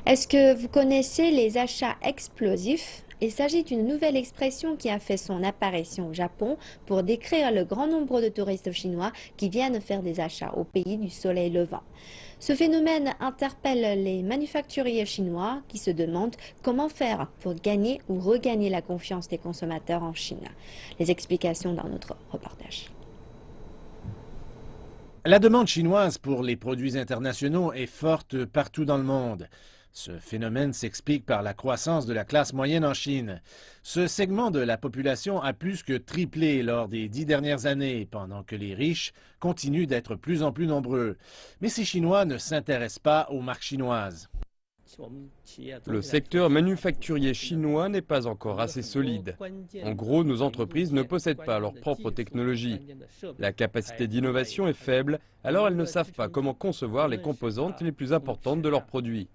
Est-ce que vous connaissez les achats explosifs? Il s'agit d'une nouvelle expression qui a fait son apparition au Japon pour décrire le grand nombre de touristes chinois qui viennent faire des achats au pays du soleil levant. Ce phénomène interpelle les manufacturiers chinois qui se demandent comment faire pour gagner ou regagner la confiance des consommateurs en Chine. Les explications dans notre reportage. La demande chinoise pour les produits internationaux est forte partout dans le monde. Ce phénomène s'explique par la croissance de la classe moyenne en Chine. Ce segment de la population a plus que triplé lors des 10 dernières années, pendant que les riches continuent d'être plus en plus nombreux. Mais ces Chinois ne s'intéressent pas aux marques chinoises. Le secteur manufacturier chinois n'est pas encore assez solide. En gros, nos entreprises ne possèdent pas leur propre technologie. La capacité d'innovation est faible, alors elles ne savent pas comment concevoir les composantes les plus importantes de leurs produits.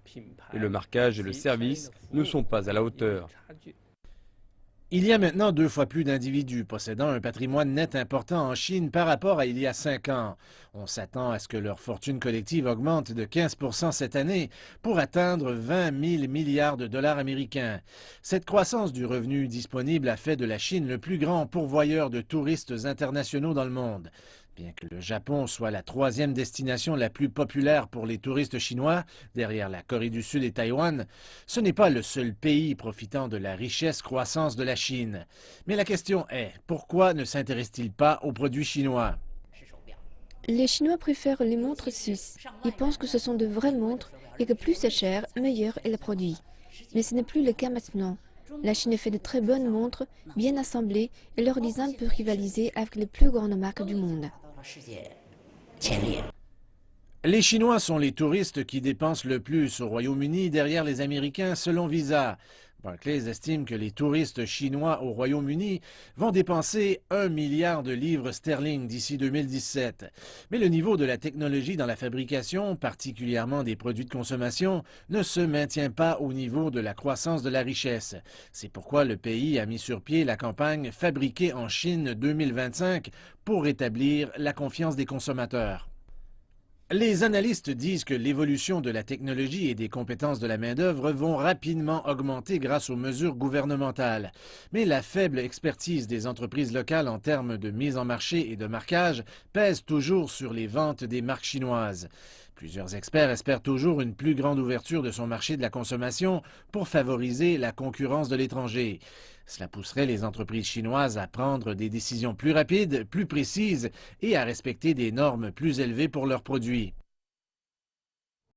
Et le marquage et le service ne sont pas à la hauteur. Il y a maintenant 2 fois plus d'individus possédant un patrimoine net important en Chine par rapport à il y a 5 ans. On s'attend à ce que leur fortune collective augmente de 15% cette année pour atteindre 20 000 milliards de dollars américains. Cette croissance du revenu disponible a fait de la Chine le plus grand pourvoyeur de touristes internationaux dans le monde. Bien que le Japon soit la 3e destination la plus populaire pour les touristes chinois, derrière la Corée du Sud et Taïwan, ce n'est pas le seul pays profitant de la richesse croissance de la Chine. Mais la question est, pourquoi ne s'intéresse-t-il pas aux produits chinois? Les Chinois préfèrent les montres suisses. Ils pensent que ce sont de vraies montres et que plus c'est cher, meilleur est le produit. Mais ce n'est plus le cas maintenant. La Chine fait de très bonnes montres, bien assemblées, et leur design peut rivaliser avec les plus grandes marques du monde. Les Chinois sont les touristes qui dépensent le plus au Royaume-Uni derrière les Américains selon Visa. Barclays estime que les touristes chinois au Royaume-Uni vont dépenser 1 milliard de livres sterling d'ici 2017. Mais le niveau de la technologie dans la fabrication, particulièrement des produits de consommation, ne se maintient pas au niveau de la croissance de la richesse. C'est pourquoi le pays a mis sur pied la campagne Fabriquer en Chine 2025 pour rétablir la confiance des consommateurs. Les analystes disent que l'évolution de la technologie et des compétences de la main-d'œuvre vont rapidement augmenter grâce aux mesures gouvernementales. Mais la faible expertise des entreprises locales en termes de mise en marché et de marquage pèse toujours sur les ventes des marques chinoises. Plusieurs experts espèrent toujours une plus grande ouverture de son marché de la consommation pour favoriser la concurrence de l'étranger. Cela pousserait les entreprises chinoises à prendre des décisions plus rapides, plus précises et à respecter des normes plus élevées pour leurs produits.